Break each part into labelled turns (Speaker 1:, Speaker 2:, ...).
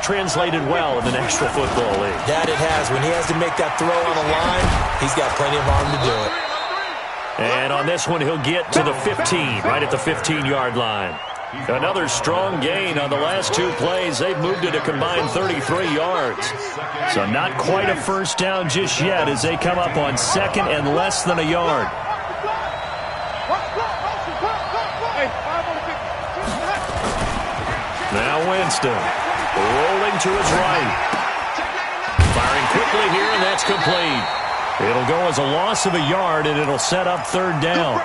Speaker 1: translated well in the National Football League.
Speaker 2: That it has. When he has to make that throw on a line, he's got plenty of arm to do it.
Speaker 1: And on this one, he'll get to the 15, right at the 15-yard line. Another strong gain on the last two plays. They've moved it a combined 33 yards. So not quite a first down just yet as they come up on second and less than a yard. Now Winston rolling to his right. Firing quickly here, and that's complete. It'll go as a loss of a yard, and it'll set up third down.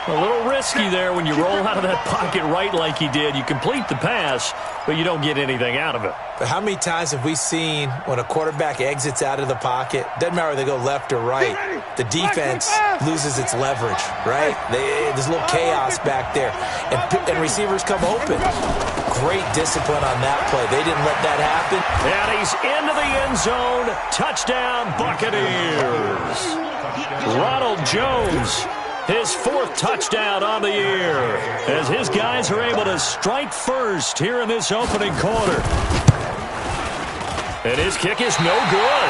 Speaker 1: A little risky there when you roll out of that pocket right like he did. You complete the pass, but you don't get anything out of it.
Speaker 2: But how many times have we seen when a quarterback exits out of the pocket, doesn't matter whether they go left or right, the defense loses its leverage, right? There's a little chaos back there, and receivers come open. Great discipline on that play. They didn't let that happen.
Speaker 1: And he's into the end zone. Touchdown, Buccaneers. Ronald Jones, his fourth touchdown on the year, as his guys are able to strike first here in this opening quarter. And his kick is no good.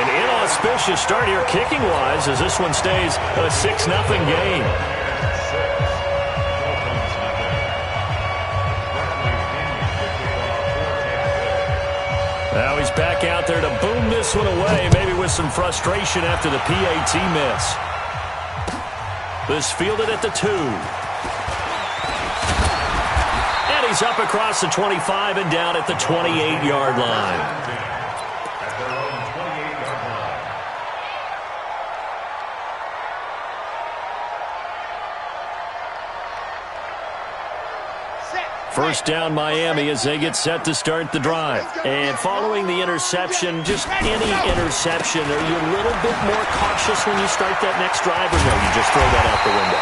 Speaker 1: An inauspicious start here kicking-wise as this one stays a 6-0 game. Now he's back out there to boom this one away, maybe with some frustration after the PAT miss. This fielded at the 2. And he's up across the 25 and down at the 28-yard line. First down Miami as they get set to start the drive. And following the interception, just any interception, are you a little bit more cautious when you start that next drive, or no, you just throw that out the window?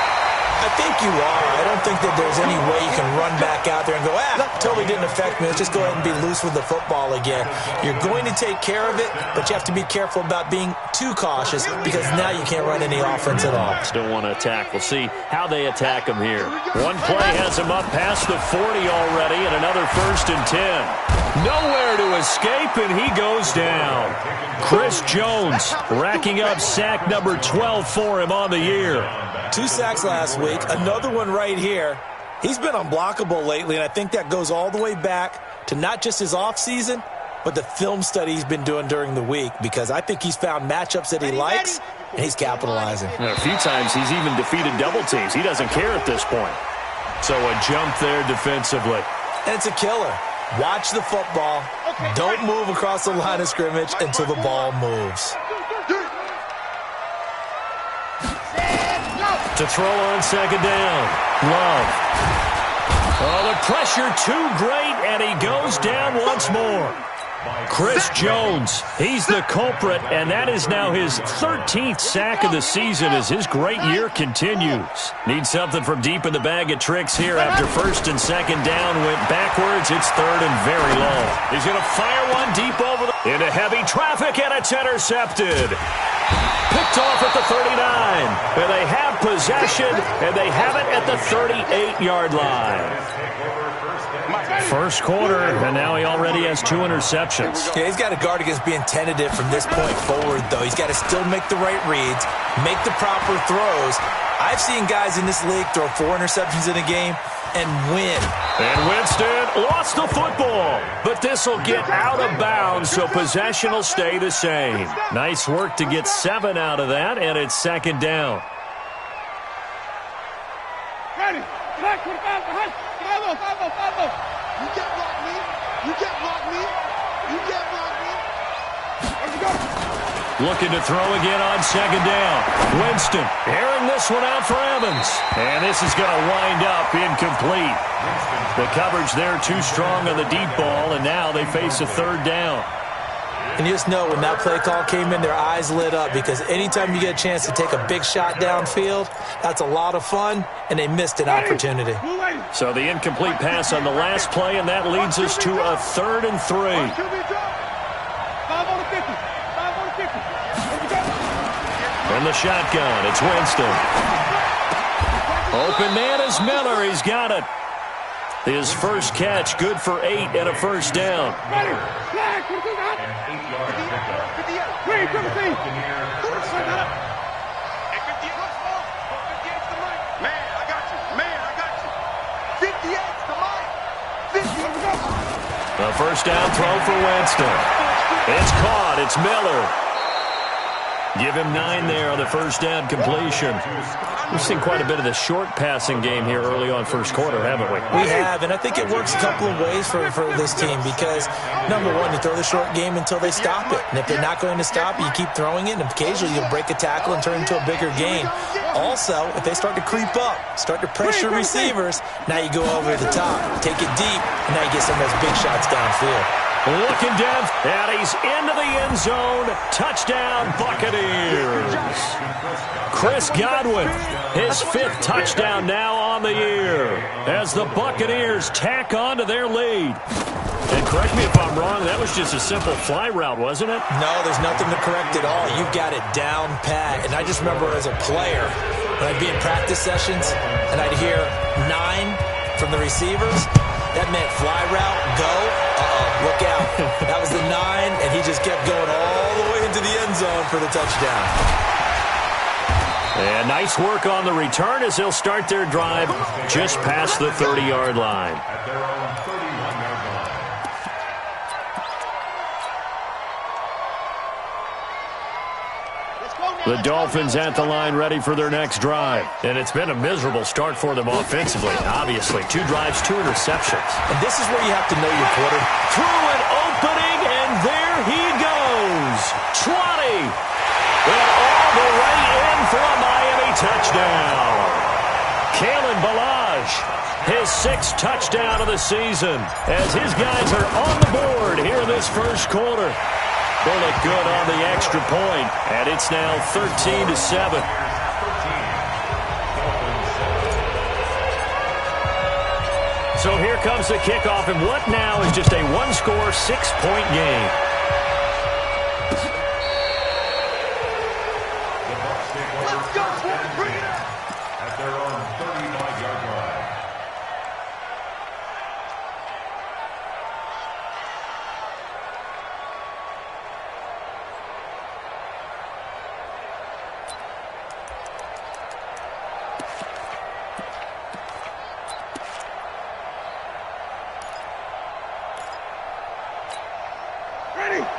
Speaker 2: I think you are. I don't think that there's any way you can run back out there and go, totally didn't affect me. Let's just go ahead and be loose with the football again. You're going to take care of it, but you have to be careful about being too cautious because now you can't run any offense at all.
Speaker 1: Still want to attack. We'll see how they attack him here. One play has him up past the 40 already, and another 1st and 10. Nowhere to escape, and he goes down. Chris Jones racking up sack number 12 for him on the year.
Speaker 2: 2 sacks last week, another one right here. He's been unblockable lately, and I think that goes all the way back to not just his offseason, but the film study he's been doing during the week, because I think he's found matchups that he likes, and he's capitalizing.
Speaker 1: And a few times he's even defeated double teams. He doesn't care at this point. So a jump there defensively.
Speaker 2: And it's a killer. Watch the football. Don't move across the line of scrimmage until the ball moves.
Speaker 1: To throw on second down. Love. Oh, the pressure too great, and he goes down once more. Chris Jones, he's the culprit, and that is now his 13th sack of the season as his great year continues. Needs something from deep in the bag of tricks here after 1st and 2nd down. Went backwards. It's 3rd and very long. He's going to fire one deep over into heavy traffic, and it's intercepted. Picked off at the 39. And they have possession, and they have it at the 38-yard line. First quarter, and now he already has 2 interceptions.
Speaker 2: Yeah, he's got to guard against being tentative from this point forward, though. He's got to still make the right reads, make the proper throws. I've seen guys in this league throw 4 interceptions in a game and win.
Speaker 1: And Winston lost the football, but this will get out of bounds, so possession will stay the same. Nice work to get 7 out of that, and it's 2nd down.
Speaker 3: Ready. You can't block me. You can't block me. You can't block me. Let's go.
Speaker 1: Looking to throw again on 2nd down. Winston airing this one out for Evans. And this is going to wind up incomplete. The coverage there too strong on the deep ball, and now they face a 3rd down.
Speaker 2: And you just know when that play call came in, their eyes lit up, because anytime you get a chance to take a big shot downfield, that's a lot of fun, and they missed an opportunity.
Speaker 1: So the incomplete pass on the last play, and that leads us to a 3rd and 3. From the shotgun, it's Winston. Open man is Miller. He's got it. His first catch, good for 8 and a first down. A first down throw for Winston. It's caught. It's Miller. Give him 9 there on the first down completion. We've seen quite a bit of the short passing game here early on first quarter, haven't we?
Speaker 2: We have, and I think it works a couple of ways for this team because, number one, you throw the short game until they stop it. And if they're not going to stop it, you keep throwing it, and occasionally you'll break a tackle and turn it into a bigger gain. Also, if they start to creep up, start to pressure receivers, now you go over the top, take it deep, and now you get some of those big shots downfield.
Speaker 1: Looking down, and he's into the end zone. Touchdown, Buccaneers. Chris Godwin, his 5th touchdown now on the year as the Buccaneers tack on to their lead. And correct me if I'm wrong, that was just a simple fly route, wasn't it?
Speaker 2: No, there's nothing to correct at all. You've got it down pat. And I just remember as a player, when I'd be in practice sessions and I'd hear 9 from the receivers, that meant fly route, go. Look out. That was the 9, and he just kept going all the way into the end zone for the touchdown.
Speaker 1: And nice work on the return as they'll start their drive just past the 30-yard line. The Dolphins at the line ready for their next drive. And it's been a miserable start for them offensively, obviously. 2 drives, 2 interceptions.
Speaker 2: And this is where you have to know your quarter.
Speaker 1: Through an opening, and there he goes. 20. And all the way in for a Miami touchdown. Kalen Ballage, his 6th touchdown of the season, as his guys are on the board here in this first quarter. They look good on the extra point, and it's now 13-7. So here comes the kickoff, and what now is just a 1-score, 6-point game.
Speaker 3: Let's go, Swartz, bring it up!
Speaker 4: At their own 35-yard line.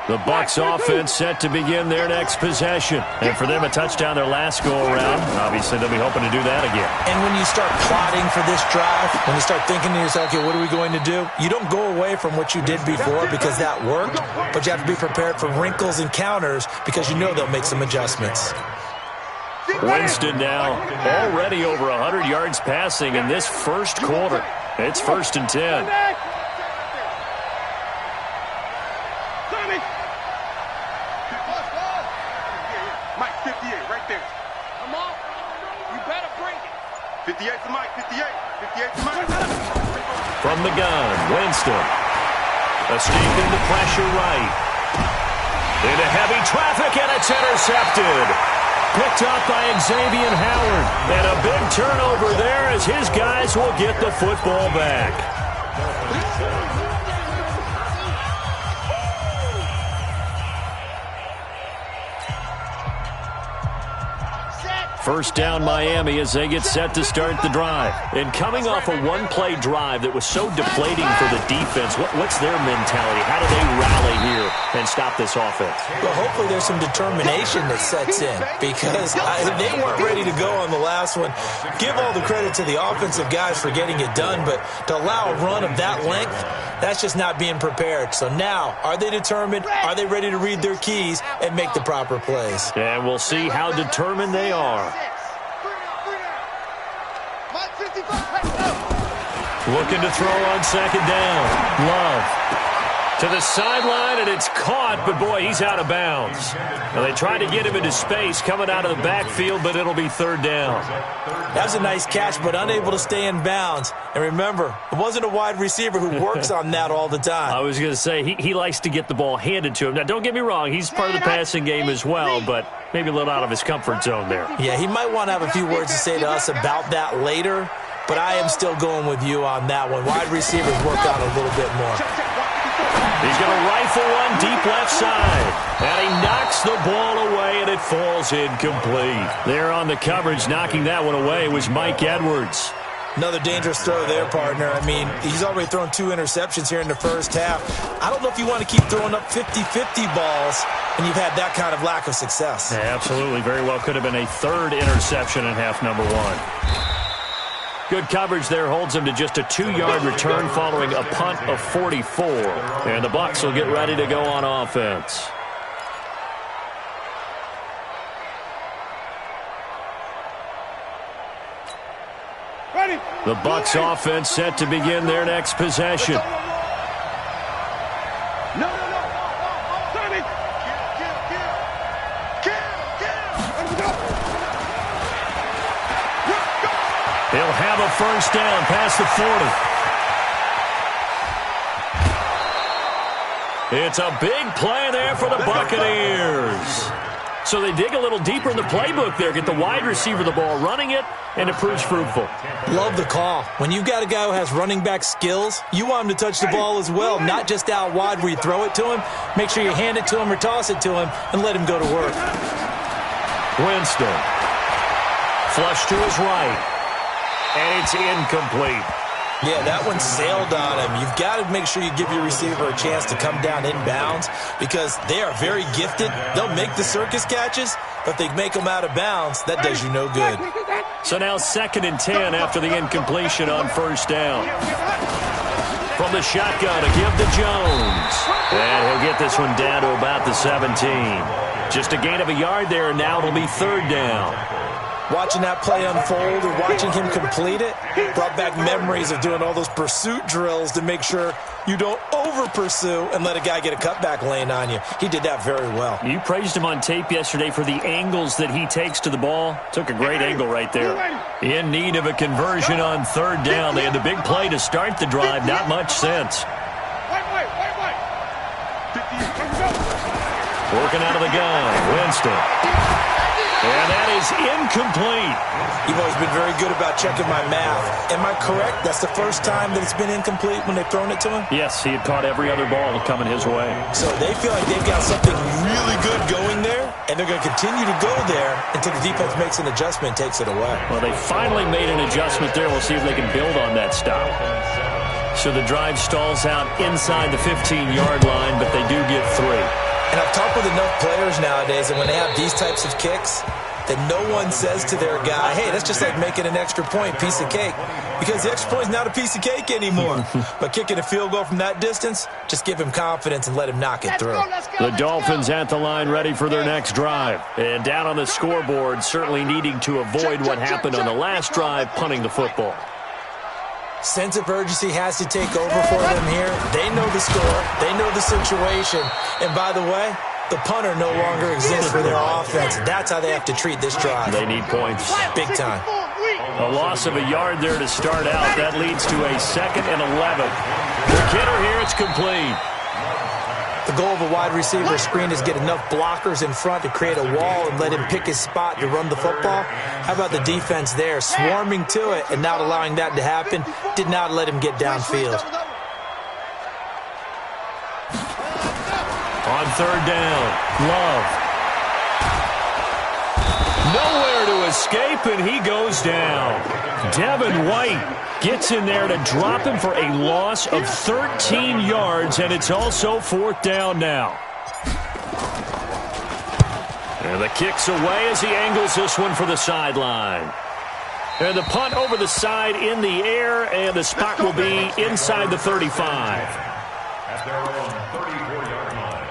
Speaker 1: The Bucs offense set to begin their next possession. And for them, a touchdown their last go-around. Obviously, they'll be hoping to do that again.
Speaker 2: And when you start plotting for this drive, when you start thinking to yourself, okay, what are we going to do? You don't go away from what you did before because that worked, but you have to be prepared for wrinkles and counters because you know they'll make some adjustments.
Speaker 1: Winston now already over 100 yards passing in this first quarter. It's 1st and 10.
Speaker 3: Mike, 58, right there. Come on. You better bring it. 58 to Mike, 58. 58 to Mike.
Speaker 1: From the gun, Winston. Escaping the pressure right. Into heavy traffic, and it's intercepted. Picked up by Xavier Howard. And a big turnover there as his guys will get the football back. First down Miami as they get set to start the drive. And coming off a one-play drive that was so deflating for the defense, what's their mentality? How do they rally here and stop this offense?
Speaker 2: Well, hopefully there's some determination that sets in because they weren't ready to go on the last one. Give all the credit to the offensive guys for getting it done, but to allow a run of that length, that's just not being prepared. So now, are they determined? Are they ready to read their keys and make the proper plays?
Speaker 1: And we'll see how determined they are. Looking to throw on second down. Love to the sideline, and it's caught, but boy, he's out of bounds. Now, they tried to get him into space coming out of the backfield, but it'll be third down.
Speaker 2: That was a nice catch, but unable to stay in bounds. And remember, it wasn't a wide receiver who works on that all the time.
Speaker 1: I was going to say, he likes to get the ball handed to him. Now, don't get me wrong, he's part of the passing game as well, but maybe a little out of his comfort zone there.
Speaker 2: Yeah, he might want to have a few words to say to us about that later. but I am still going with you on that one. Wide receivers work out a little bit more.
Speaker 1: He's going to rifle one deep left side. And he knocks the ball away, and it falls incomplete. There on the coverage, knocking that one away was Mike Edwards.
Speaker 2: Another dangerous throw there, partner. I mean, he's already thrown 2 interceptions here in the first half. I don't know if you want to keep throwing up 50-50 balls when you've had that kind of lack of success.
Speaker 1: Yeah, absolutely. Very well could have been a 3rd interception in half number 1. Good coverage there holds him to just a 2-yard return following a punt of 44. And the Bucs will get ready to go on offense. The Bucs offense set to begin their next possession. He'll have a first down past the 40. It's a big play there for the Buccaneers. So they dig a little deeper in the playbook there, get the wide receiver the ball, running it, and it proves fruitful.
Speaker 2: Love the call. When you've got a guy who has running back skills, you want him to touch the ball as well, not just out wide where you throw it to him. Make sure you hand it to him or toss it to him and let him go to work.
Speaker 1: Winston. Flush to his right. And it's incomplete.
Speaker 2: Yeah, that one sailed on him. You've got to make sure you give your receiver a chance to come down inbounds because they are very gifted. They'll make the circus catches, but if they make them out of bounds, that does you no good.
Speaker 1: So now 2nd and 10 after the incompletion on first down. From the shotgun, a give to Jones. And he'll get this one down to about the 17. Just a gain of a yard there, and now it'll be 3rd down.
Speaker 2: Watching that play unfold or watching him complete it brought back memories of doing all those pursuit drills to make sure you don't over-pursue and let a guy get a cutback lane on you. He did that very well.
Speaker 1: You praised him on tape yesterday for the angles that he takes to the ball. Took a great angle right there. In need of a conversion on 3rd down. They had the big play to start the drive. Not much sense. Working out of the gun. Winston. And that is incomplete.
Speaker 2: You've always been very good about checking my math. Am I correct? That's the first time that it's been incomplete when they've thrown it to him?
Speaker 1: Yes, he had caught every other ball coming his way.
Speaker 2: So they feel like they've got something really good going there, and they're going to continue to go there until the defense makes an adjustment and takes it away.
Speaker 1: Well, they finally made an adjustment there. We'll see if they can build on that stop. So the drive stalls out inside the 15-yard line, but they do get 3.
Speaker 2: And I've talked with enough players nowadays that when they have these types of kicks, that no one says to their guy, hey, that's just like making an extra point, piece of cake. Because the extra point is not a piece of cake anymore. But kicking a field goal from that distance, just give him confidence and let him knock it through.
Speaker 1: The Dolphins at the line ready for their next drive. And down on the scoreboard, certainly needing to avoid what happened on the last drive, punting the football.
Speaker 2: Sense of urgency has to take over for them here. They know the score. They know the situation. And by the way, the punter no longer exists for their offense. That's how they have to treat this drive.
Speaker 1: They need points.
Speaker 2: Big time.
Speaker 1: A loss of a yard there to start out. That leads to a 2nd and 11. The kidder here, it's complete.
Speaker 2: The goal of a wide receiver screen is get enough blockers in front to create a wall and let him pick his spot to run the football. How about the defense there, swarming to it and not allowing that to happen? Did not let him get downfield.
Speaker 1: On 3rd down, Love. Nowhere to escape, and he goes down. Devin White gets in there to drop him for a loss of 13 yards, and it's also 4th down now. And the kick's away as he angles this one for the sideline. And the punt over the side in the air, and the spot will be inside the 35.
Speaker 4: At their own 34-yard line.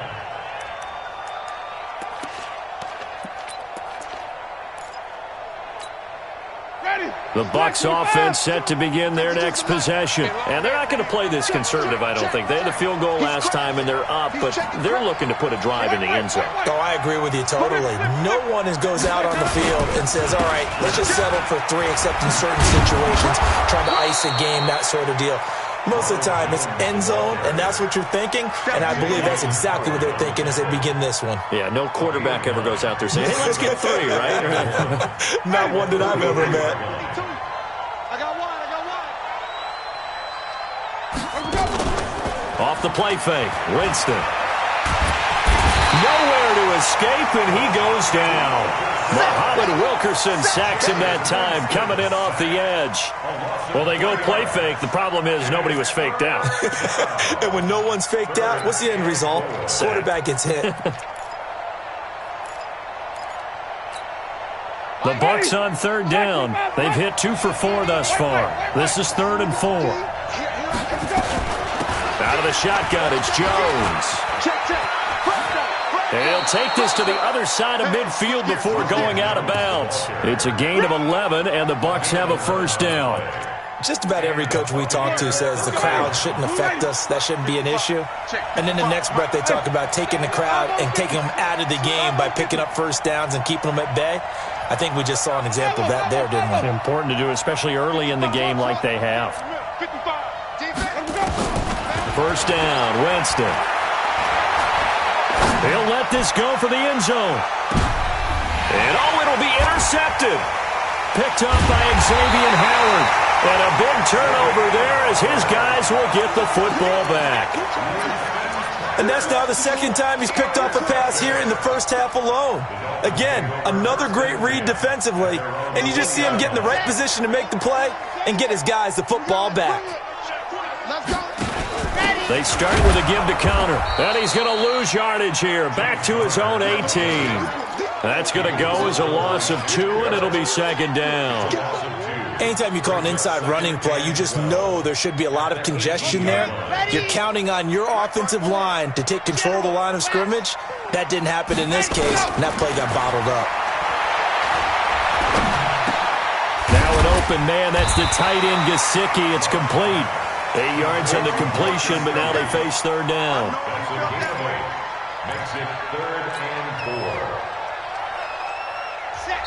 Speaker 1: The Bucs offense set to begin their next possession. And they're not going to play this conservative, I don't think. They had a field goal last time, and they're up, but they're looking to put a drive in the end zone.
Speaker 2: Oh, I agree with you totally. No one goes out on the field and says, all right, let's just settle for 3, except in certain situations, trying to ice a game, that sort of deal. Most of the time, it's end zone, and that's what you're thinking, and I believe that's exactly what they're thinking as they begin this one.
Speaker 1: Yeah, no quarterback ever goes out there saying, hey, let's get 3, right?
Speaker 2: Not one that I've ever met.
Speaker 3: I got one.
Speaker 1: play fake. Winston. Nowhere to escape, and he goes down. Muhammad Wilkerson sacks him that time, coming in off the edge. Well, they go play fake. The problem is nobody was faked out.
Speaker 2: And when no one's faked out, what's the end result? Quarterback gets hit.
Speaker 1: The Bucs on third down. They've hit 2 for 4 thus far. This is 3rd and 4. Out of the shotgun, it's Jones. He'll take this to the other side of midfield before going out of bounds. It's a gain of 11, and the Bucs have a first down.
Speaker 2: Just about every coach we talk to says the crowd shouldn't affect us. That shouldn't be an issue. And then the next breath they talk about taking the crowd and taking them out of the game by picking up first downs and keeping them at bay. I think we just saw an example of that there, didn't we?
Speaker 1: Important to do, especially early in the game like they have. First down, Winston. He'll let this go for the end zone. And it'll be intercepted. Picked up by Xavier Howard. And a big turnover there as his guys will get the football back.
Speaker 2: And that's now the second time he's picked off a pass here in the first half alone. Again, another great read defensively. And you just see him get in the right position to make the play and get his guys the football back.
Speaker 1: They start with a give to counter. And he's going to lose yardage here. Back to his own 18. That's going to go as a loss of 2, and it'll be second down.
Speaker 2: Anytime you call an inside running play, you just know there should be a lot of congestion there. You're counting on your offensive line to take control of the line of scrimmage. That didn't happen in this case, and that play got bottled up.
Speaker 1: Now an open man. That's the tight end, Gesicki. It's complete. 8 yards on the completion, but now they face third down.
Speaker 4: Makes it 3rd and 4.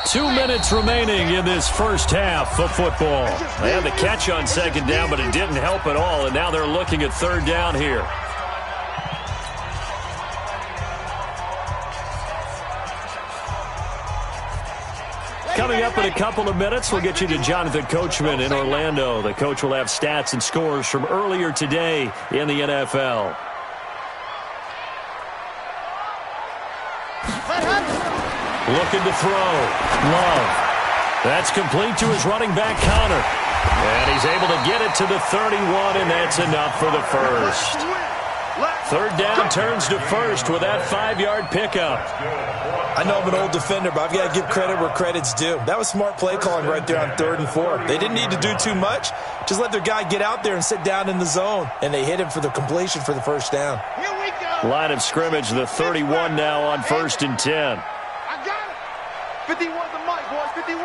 Speaker 1: 2 minutes remaining in this first half of football. They had the catch on second down, but it didn't help at all, and now they're looking at third down here. Coming up in a couple of minutes, we'll get you to Jonathan Coachman in Orlando. The coach will have stats and scores from earlier today in the NFL. Looking to throw. Love. That's complete to his running back, Connor. And he's able to get it to the 31, and that's enough for the first. Third down turns to first with that 5-yard pickup.
Speaker 2: I know I'm an old defender, but I've got to give credit where credit's due. That was smart play calling right there on 3rd and 4. They didn't need to do too much. Just let their guy get out there and sit down in the zone, and they hit him for the completion for the first down.
Speaker 3: Here we go.
Speaker 1: Line of scrimmage, the 31 now on 1st and 10.
Speaker 3: 51 the mic, boys. 51.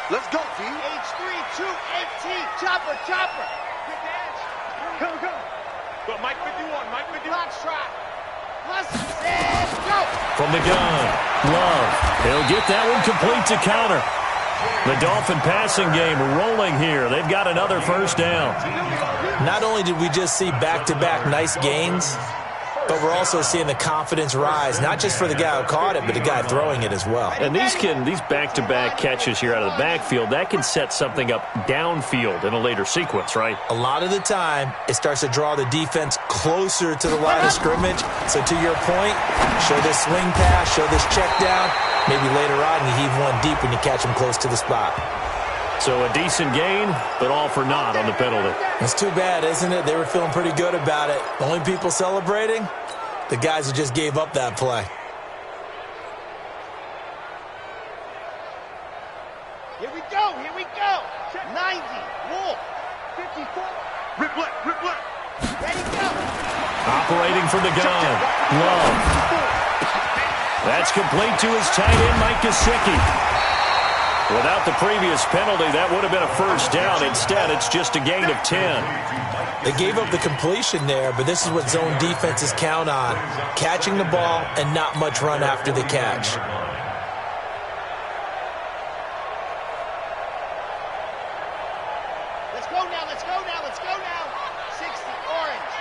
Speaker 3: Let's go, G. H3-2-18. Chopper. Good dash. Go. Go, Mike 51. Mike 51. Let's try. Let's go.
Speaker 1: From the gun, Love. He'll get that one complete to counter. The Dolphin passing game rolling here. They've got another first down.
Speaker 2: Not only did we just see back-to-back nice gains, but we're also seeing the confidence rise, not just for the guy who caught it, but the guy throwing it as well.
Speaker 1: And these back-to-back catches here out of the backfield, that can set something up downfield in a later sequence, right?
Speaker 2: A lot of the time, it starts to draw the defense closer to the line of scrimmage. So to your point, show this swing pass, show this check down. Maybe later on you heave one deep when you catch him close to the spot.
Speaker 1: So a decent gain, but all for naught on the penalty.
Speaker 2: It's too bad, isn't it? They were feeling pretty good about it. The only people celebrating, the guys who just gave up that play.
Speaker 3: Here we go. 90. Wolf. 54. Rip left. Ready, go.
Speaker 1: Operating from the gun. Love. That's complete to his tight end, Mike Gesicki. Without the previous penalty, that would have been a first down. Instead, it's just a gain of 10.
Speaker 2: They gave up the completion there, but this is what zone defenses count on. Catching the ball and not much run after the catch.
Speaker 3: Let's go now. 60, orange.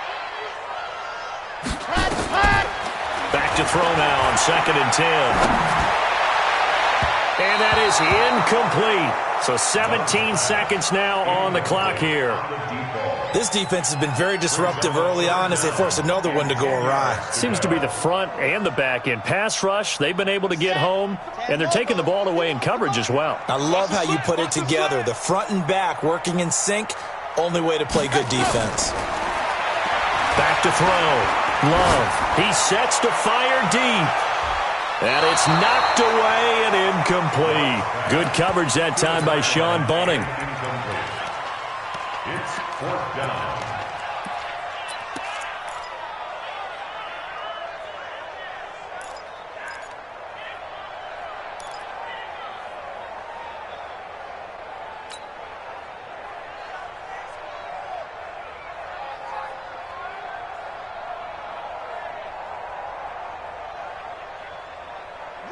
Speaker 3: Cut.
Speaker 1: Back to throw now on 2nd and 10. And that is incomplete. So 17 seconds now on the clock here.
Speaker 2: This defense has been very disruptive early on as they force another one to go awry.
Speaker 1: Seems to be the front and the back end. Pass rush, they've been able to get home, and they're taking the ball away in coverage as well.
Speaker 2: I love how you put it together. The front and back working in sync, only way to play good defense.
Speaker 1: Back to throw. Love. He sets to fire deep. And it's knocked away and incomplete. Good coverage that time by Sean Bunting.
Speaker 4: It's 4th down.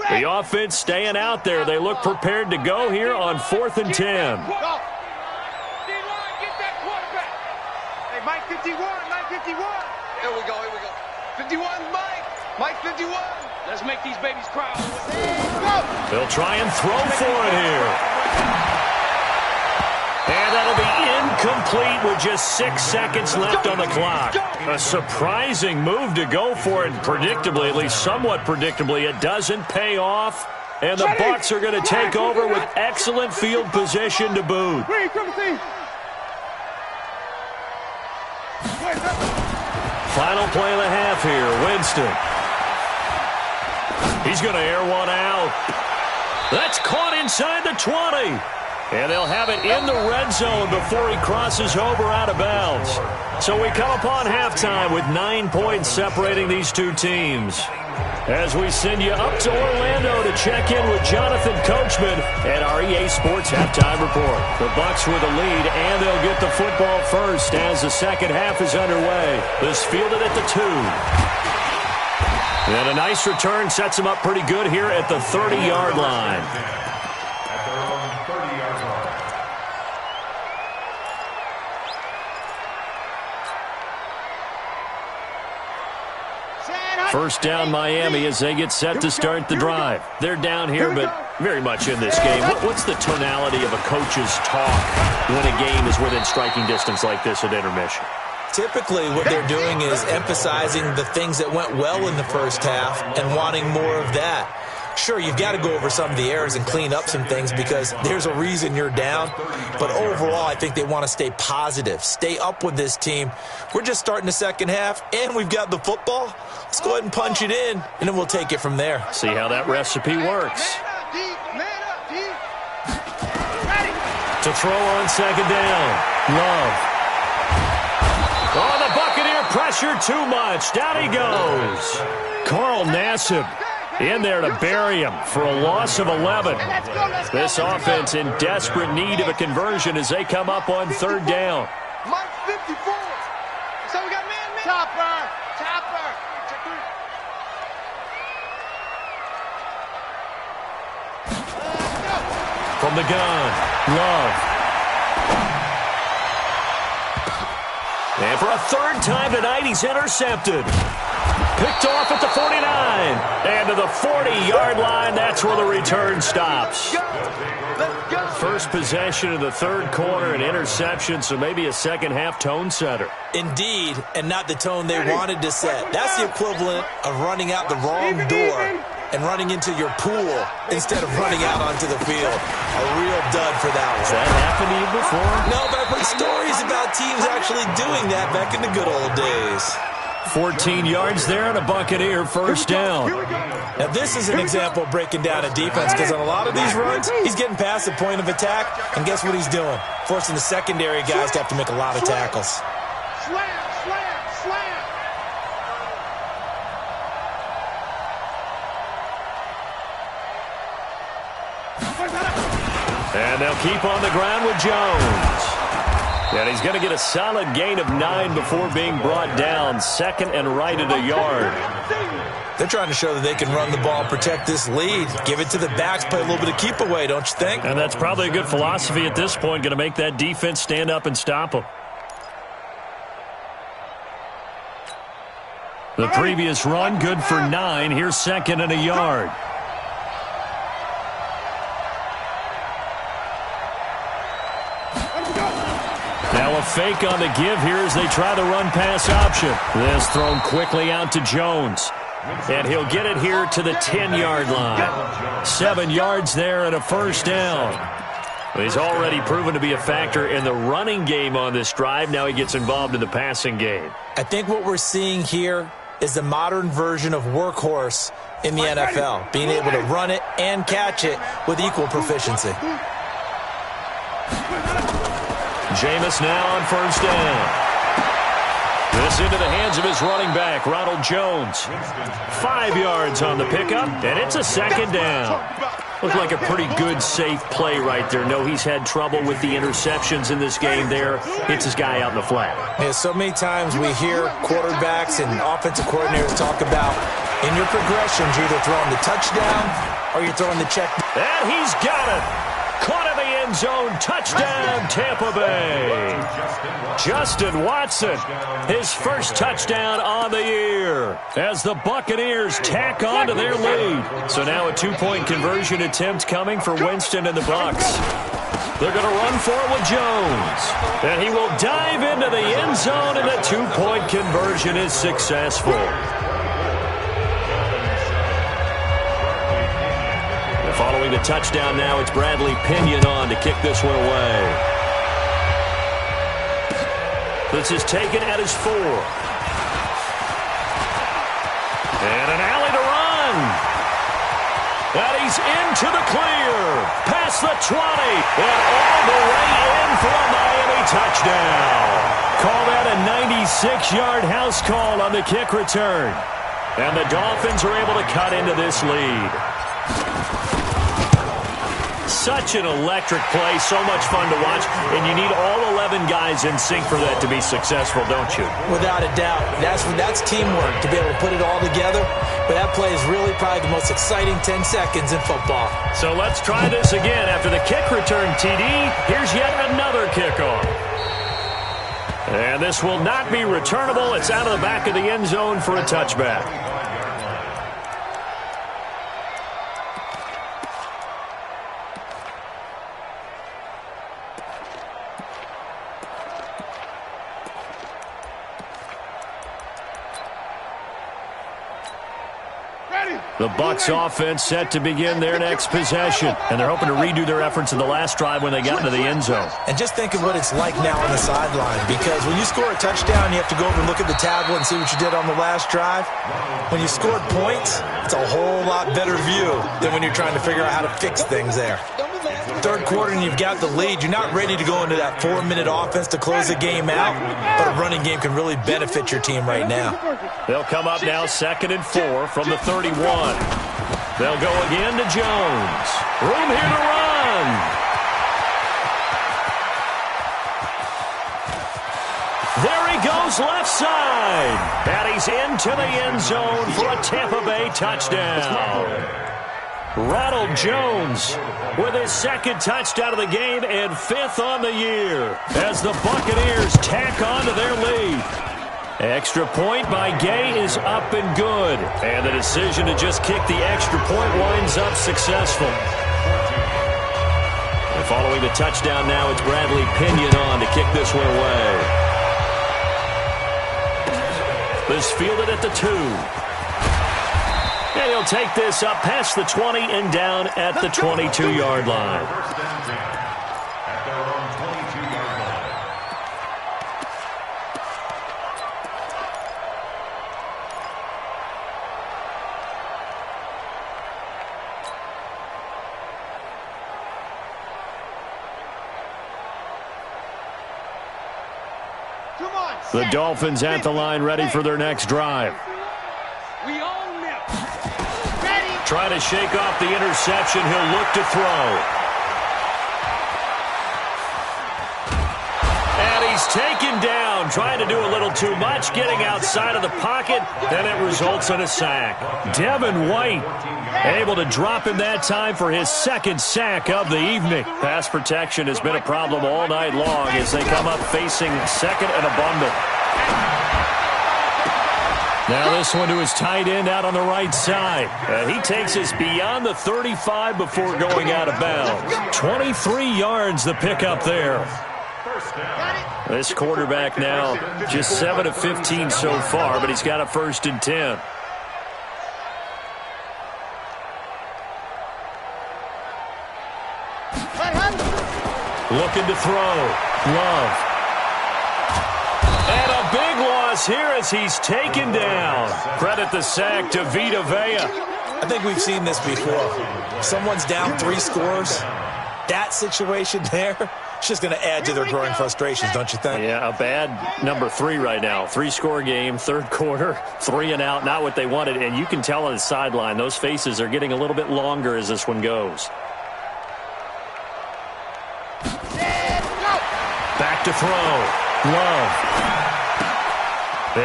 Speaker 1: The offense staying out there. They look prepared to go here on 4th and 10.
Speaker 3: D-line, get that quarterback. Hey, Mike 51, Mike 51. Here we go, here we go. 51, Mike. Mike 51. Let's make these babies cry.
Speaker 1: They'll try and throw for it here. And that'll be incomplete with just 6 seconds left on the clock. A surprising move to go for it, predictably, at least somewhat predictably. It doesn't pay off, and the Bucs are going to take over with excellent field position to boot. Final play of the half here, Winston. He's going to air one out. That's caught inside the 20. And they'll have it in the red zone before he crosses over out of bounds. So we come upon halftime with 9 points separating these two teams. As we send you up to Orlando to check in with Jonathan Coachman at our EA Sports Halftime Report. The Bucs with the lead, and they'll get the football first as the second half is underway. This fielded at the 2. And a nice return sets him up pretty good here at the 30-yard line. First down Miami as they get set to start the drive. They're down here, but very much in this game. What's the tonality of a coach's talk when a game is within striking distance like this at intermission?
Speaker 2: Typically, what they're doing is emphasizing the things that went well in the first half and wanting more of that. Sure, you've got to go over some of the errors and clean up some things because there's a reason you're down. But overall, I think they want to stay positive, stay up with this team. We're just starting the second half, and we've got the football. Let's go ahead and punch it in, and then we'll take it from there.
Speaker 1: See how that recipe works. To throw on second down. Love. Oh, the Buccaneer pressure too much. Down he goes. Carl Nassib in there to bury him for a loss of 11. This offense in desperate need of a conversion as they come up on third down.
Speaker 3: Mike 54. So we got man. Chopper.
Speaker 1: From the gun, Love. And for a third time tonight, he's intercepted. Picked off at the 49. And to the 40-yard line, that's where the return stops. First possession of the third quarter, an interception, so maybe a second-half tone setter.
Speaker 2: Indeed, and not the tone they wanted to set. That's the equivalent of running out the wrong door and running into your pool instead of running out onto the field. A real dud for that one.
Speaker 1: Has that happened to you before?
Speaker 2: No, but I've heard stories about teams actually doing that back in the good old days.
Speaker 1: 14 yards there and a Buccaneer first down.
Speaker 2: Now, this is an example of breaking down a defense because on a lot of these runs, he's getting past the point of attack, and guess what he's doing? Forcing the secondary guys to have to make a lot of tackles.
Speaker 3: Slam.
Speaker 1: And they'll keep on the ground with Jones. And he's going to get a solid gain of 9 before being brought down. Second and right at a yard.
Speaker 2: They're trying to show that they can run the ball and protect this lead. Give it to the backs, play a little bit of keep away, don't you think?
Speaker 1: And that's probably a good philosophy at this point, going to make that defense stand up and stop them. The previous run, good for 9. Here's second and a yard. A fake on the give here as they try the run-pass option. This thrown quickly out to Jones. And he'll get it here to the 10-yard line. 7 yards there and a first down. He's already proven to be a factor in the running game on this drive. Now he gets involved in the passing game.
Speaker 2: I think what we're seeing here is the modern version of workhorse in the NFL, being able to run it and catch it with equal proficiency.
Speaker 1: Jameis now on first down. This into the hands of his running back, Ronald Jones. 5 yards on the pickup, and it's a second down. Looked like a pretty good, safe play right there. No, he's had trouble with the interceptions in this game there. Hits his guy out in the flat.
Speaker 2: Yeah, so many times we hear quarterbacks and offensive coordinators talk about in your progressions, you're either throwing the touchdown or you're throwing the check.
Speaker 1: And he's got it. Caught in the end zone. Touchdown, Tampa Bay. Justin Watson, his first touchdown on the year as the Buccaneers tack on to their lead. So now a 2-point conversion attempt coming for Winston and the Bucs. They're going to run for it with Jones. And he will dive into the end zone, and the 2-point conversion is successful. Following the touchdown now, it's Bradley Pinion on to kick this one away. This is taken at his 4. And an alley to run. And he's into the clear. Past the 20. And all the way in for a Miami touchdown. Call that a 96-yard house call on the kick return. And the Dolphins are able to cut into this lead. Such an electric play, so much fun to watch, and you need all 11 guys in sync for that to be successful, don't you?
Speaker 2: Without a doubt. That's teamwork to be able to put it all together, but that play is really probably the most exciting 10 seconds in football.
Speaker 1: So let's try this again. After the kick return, TD, here's yet another kickoff. And this will not be returnable. It's out of the back of the end zone for a touchback. The Bucs offense set to begin their next possession, and they're hoping to redo their efforts in the last drive when they got into the end zone.
Speaker 2: And just think of what it's like now on the sideline, because when you score a touchdown, you have to go over and look at the tablet and see what you did on the last drive. When you scored points, it's a whole lot better view than when you're trying to figure out how to fix things there. Third quarter and you've got the lead. You're not ready to go into that 4-minute offense to close the game out, but a running game can really benefit your team right now.
Speaker 1: They'll come up now 2nd and 4 from the 31. They'll go again to Jones. Room here to run. There he goes left side. And he's into the end zone for a Tampa Bay touchdown. Ronald Jones with his 2nd touchdown of the game and 5th on the year as the Buccaneers tack on to their lead. Extra point by Gay is up and good. And the decision to just kick the extra point winds up successful. And following the touchdown now, it's Bradley Pinion on to kick this one away. This fielded at the 2. And he'll take this up past the 20 and down at the 22-yard line.
Speaker 4: At their own 22-yard line.
Speaker 1: The Dolphins at the line ready for their next drive. Trying to shake off the interception. He'll look to throw. And he's taken down, trying to do a little too much, getting outside of the pocket, and it results in a sack. Devin White able to drop him that time for his 2nd sack of the evening. Pass protection has been a problem all night long as they come up facing 2nd and abundant. Now this one to his tight end out on the right side. He takes us beyond the 35 before going out of bounds. 23 yards the pickup there. This quarterback now just 7 of 15 so far, but he's got a 1st and 10. Looking to throw. Love. And a big loss here as he's taken down. Credit the sack to Vita Vea.
Speaker 2: I think we've seen this before. Someone's down 3 scores. That situation there, it's just going to add to their growing frustrations, don't you think?
Speaker 1: Yeah, a bad number 3 right now. 3-score game, 3rd quarter, 3 and out, not what they wanted. And you can tell on the sideline, those faces are getting a little bit longer as this one goes. Back to throw. Love.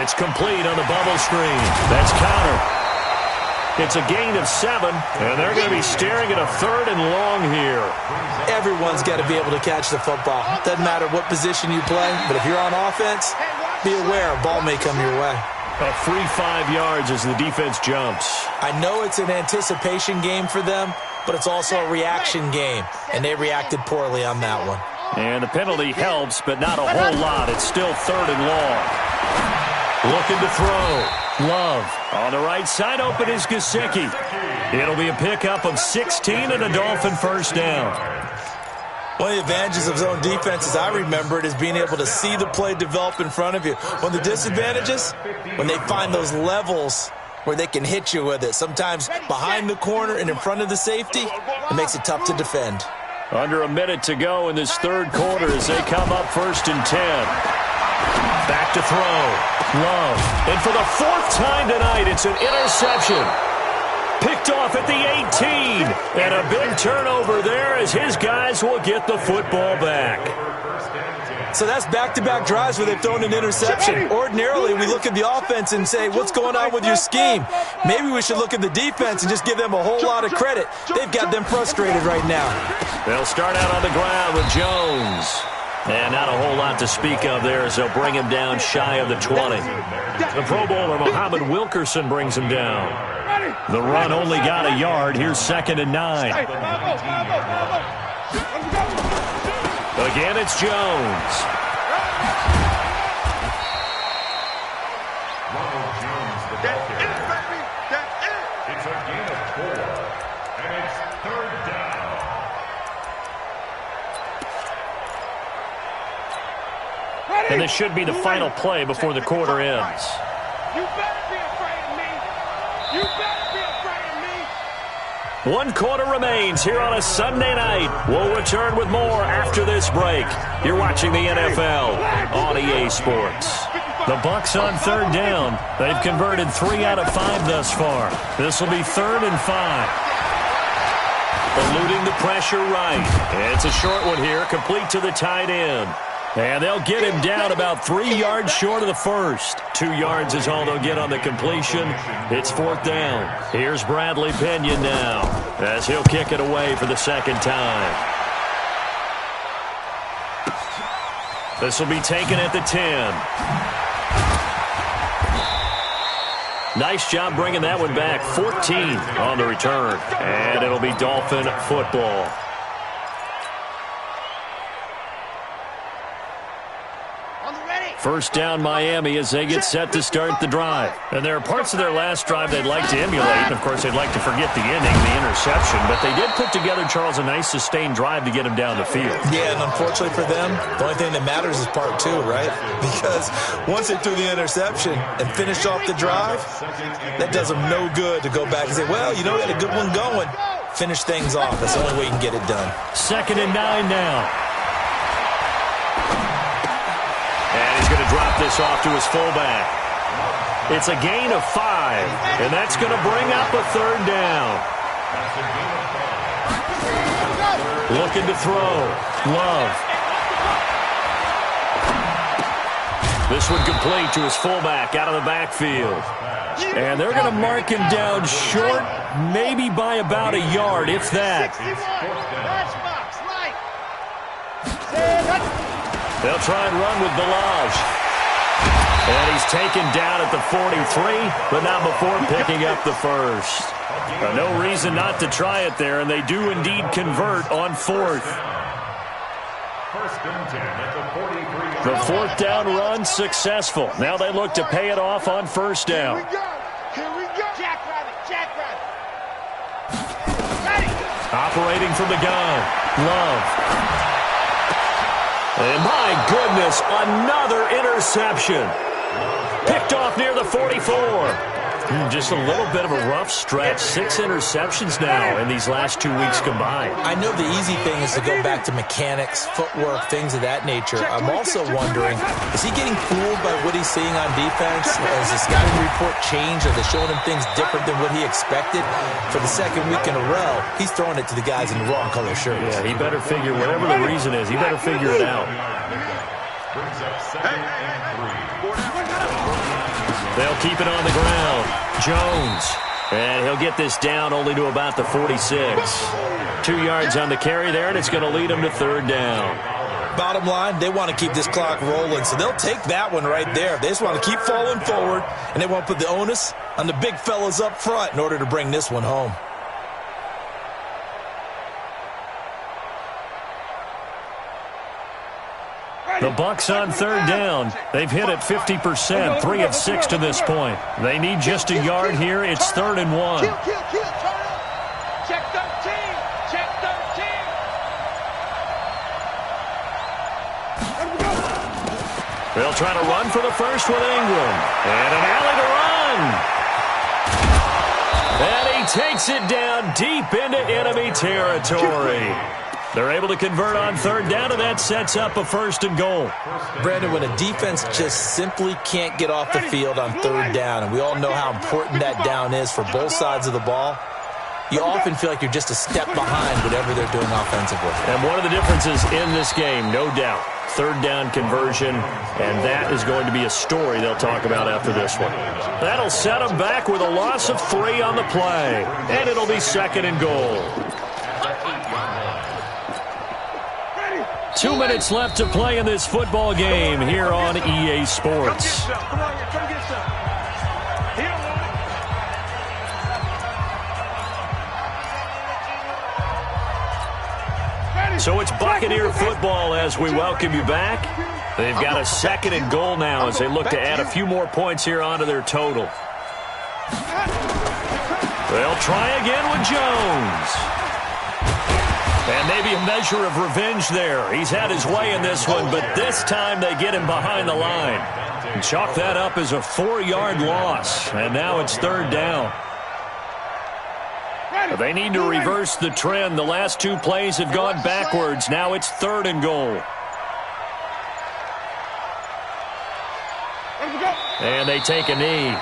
Speaker 1: It's complete on the bubble screen. That's counter. It's a gain of 7, and they're going to be staring at a 3rd and long here.
Speaker 2: Everyone's got to be able to catch the football. Doesn't matter what position you play, but if you're on offense, be aware a ball may come your way.
Speaker 1: A free 5 yards as the defense jumps.
Speaker 2: I know it's an anticipation game for them, but it's also a reaction game, and they reacted poorly on that one.
Speaker 1: And the penalty helps, but not a whole lot. It's still 3rd and long. Looking to throw. Love. On the right side, open is Gesicki. It'll be a pickup of 16 and a Dolphin 1st down.
Speaker 2: One of the advantages of zone defense, as I remember it, is being able to see the play develop in front of you. One of the disadvantages, when they find those levels where they can hit you with it, sometimes behind the corner and in front of the safety, it makes it tough to defend.
Speaker 1: Under a minute to go in this 3rd quarter as they come up 1st and 10. Back to throw. Love. And for the 4th time tonight, it's an interception. Picked off at the 18. And a big turnover there as his guys will get the football back.
Speaker 2: So that's back-to-back drives where they've thrown an interception. Ordinarily, we look at the offense and say, what's going on with your scheme? Maybe we should look at the defense and just give them a whole lot of credit. They've got them frustrated right now.
Speaker 1: They'll start out on the ground with Jones. And not a whole lot to speak of there as they'll bring him down shy of the 20. The Pro Bowler, Muhammad Wilkerson, brings him down. The run only got a yard. Here's 2nd and 9. Again, it's Jones.
Speaker 4: It's a gain of 4, and it's 3rd down.
Speaker 1: And this should be the final play before the quarter ends.
Speaker 3: You better be afraid of me. You better be afraid of me.
Speaker 1: 1 quarter remains here on a Sunday night. We'll return with more after this break. You're watching the NFL on EA Sports. The Bucs on 3rd down. They've converted 3 out of 5 thus far. This will be 3rd and 5. Eluding the pressure right. It's a short one here, complete to the tight end. And they'll get him down about 3 yards short of the 1st. 2 yards is all they'll get on the completion. It's 4th down. Here's Bradley Pinion now as he'll kick it away for the 2nd time. This will be taken at the 10. Nice job bringing that one back. 14 on the return. And it'll be Dolphin football. First down Miami as they get set to start the drive. And there are parts of their last drive they'd like to emulate. And, of course, they'd like to forget the inning, the interception. But they did put together, Charles, a nice sustained drive to get him down the field.
Speaker 2: Yeah, and unfortunately for them, the only thing that matters is part 2, right? Because once they threw the interception and finished off the drive, that does them no good to go back and say, well, you know, we had a good one going. Finish things off. That's the only way you can get it done.
Speaker 1: 2nd and 9 now. And he's going to drop this off to his fullback. It's a gain of 5, and that's going to bring up a 3rd down. Looking to throw. Love. This one complete to his fullback out of the backfield. And they're going to mark him down short, maybe by about a yard, if that. They'll try and run with Balaj. And he's taken down at the 43, but not before picking up the 1st. No reason not to try it there, and they do indeed convert on 4th.
Speaker 4: First and 10 at the 43.
Speaker 1: The fourth down run successful. Now they look to pay it off on first down.
Speaker 3: Here we go. Jackrabbit.
Speaker 1: Operating from the gun. Love. And my goodness, another interception. Picked off near the 44. Just a little bit of a rough stretch. 6 interceptions now in these last 2 weeks combined.
Speaker 2: I know the easy thing is to go back to mechanics, footwork, things of that nature. I'm also wondering, is he getting fooled by what he's seeing on defense? Has the scouting report changed? Are they showing him things different than what he expected? For the second week in a row, he's throwing it to the guys in the wrong color shirts.
Speaker 1: Yeah, he better figure, whatever the reason is, he better figure it out.
Speaker 4: Brings up 2nd and 3.
Speaker 1: They'll keep it on the ground. Jones. And he'll get this down only to about the 46. 2 yards on the carry there, and it's going to lead him to third down.
Speaker 2: Bottom line, they want to keep this clock rolling, so they'll take that one right there. They just want to keep falling forward, and they want to put the onus on the big fellas up front in order to bring this one home.
Speaker 1: The Bucs on third down. They've hit it 50%, 3 of 6 to this point. They need just a yard here. It's 3rd and 1.
Speaker 3: Kill, turn up. Check 13.
Speaker 1: They'll try to run for the first with Ingram. And an alley to run. And he takes it down deep into enemy territory. They're able to convert on third down, and that sets up a 1st and goal.
Speaker 2: Brandon, when a defense just simply can't get off the field on third down, and we all know how important that down is for both sides of the ball, you often feel like you're just a step behind whatever they're doing offensively.
Speaker 1: And one of the differences in this game, no doubt, third down conversion, and that is going to be a story they'll talk about after this one. That'll set them back with a loss of 3 on the play, and it'll be 2nd and goal. 2 minutes left to play in this football game here on EA Sports. So it's Buccaneer football as we welcome you back. They've got a 2nd and goal now as they look to add a few more points here onto their total. They'll try again with Jones. And maybe a measure of revenge there. He's had his way in this one, but this time they get him behind the line. And chalk that up as a 4-yard loss. And now it's 3rd down. They need to reverse the trend. The last 2 plays have gone backwards. Now it's 3rd and goal. And they take a knee.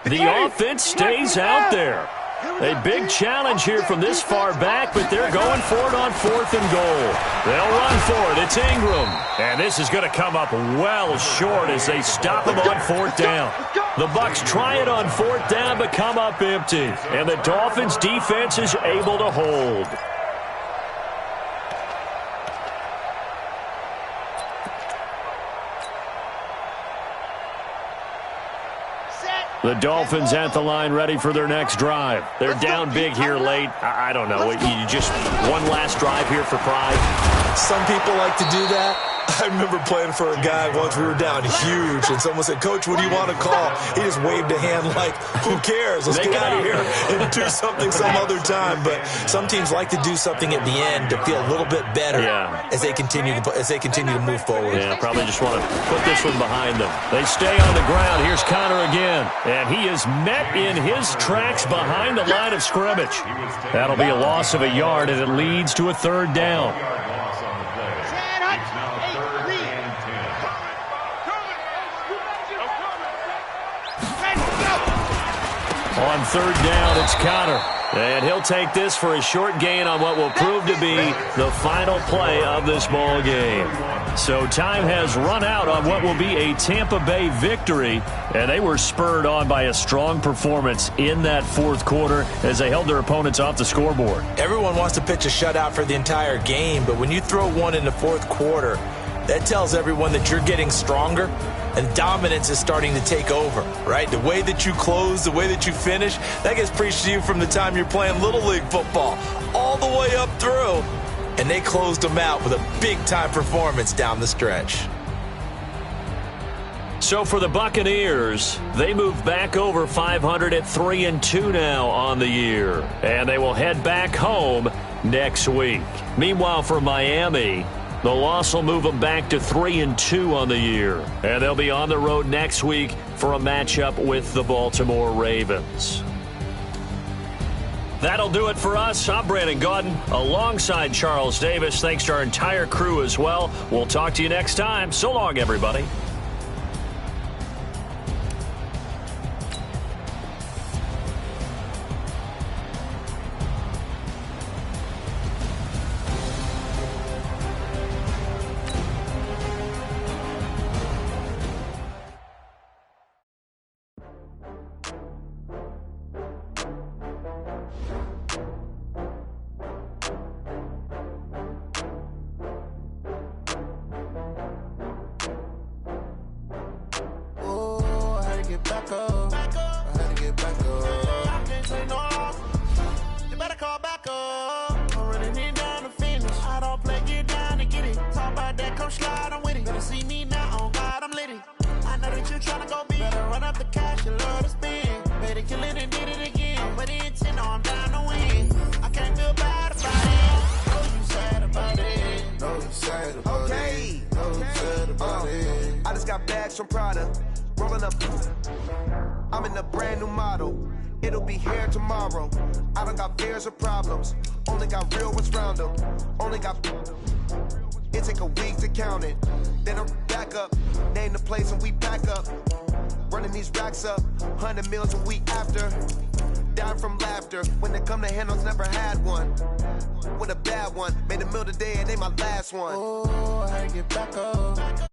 Speaker 1: The offense stays out there. A big challenge here from this far back, but they're going for it on 4th and goal. They'll run for it. It's Ingram. And this is going to come up well short as they stop him on 4th down. The Bucs try it on 4th down, but come up empty. And the Dolphins' defense is able to hold. The Dolphins at the line ready for their next drive. They're down big here late. I don't know. You just one last drive here for pride.
Speaker 2: Some people like to do that. I remember playing for a guy once. We were down huge, and someone said, "Coach, what do you want to call?" He just waved a hand like, "Who cares? Let's get out of here and do something some other time." But some teams like to do something at the end to feel a little bit better as they continue to move forward.
Speaker 1: Yeah, probably just want to put this one behind them. They stay on the ground. Here's Connor again, and he is met in his tracks behind the line of scrimmage. That'll be a loss of a yard, and it leads to a 3rd down. On 3rd down, it's Connor. And he'll take this for a short gain on what will prove to be the final play of this ball game. So time has run out on what will be a Tampa Bay victory, and they were spurred on by a strong performance in that fourth quarter as they held their opponents off the scoreboard.
Speaker 2: Everyone wants to pitch a shutout for the entire game, but when you throw one in the fourth quarter, that tells everyone that you're getting stronger and dominance is starting to take over, right? The way that you close, the way that you finish, that gets preached to you from the time you're playing Little League football all the way up through. And they closed them out with a big-time performance down the stretch.
Speaker 1: So for the Buccaneers, they move back over 500 at 3-2 now on the year. And they will head back home next week. Meanwhile, for Miami, the loss will move them back to 3-2 on the year. And they'll be on the road next week for a matchup with the Baltimore Ravens. That'll do it for us. I'm Brandon Gaudin alongside Charles Davis. Thanks to our entire crew as well. We'll talk to you next time. So long, everybody.
Speaker 5: I just got bags from Prada, rolling up. I'm in a brand new model. It'll be here tomorrow. I don't got fears or problems. Only got real ones round them. Only got. It take a week to count it. Then I'm back up. Name the place and we pack up. Running these racks up. 100 meals a week after. Dying from laughter. When it come to handles, never had one. With a bad one. Made a meal today and ain't my last one.
Speaker 6: Oh, I get back up.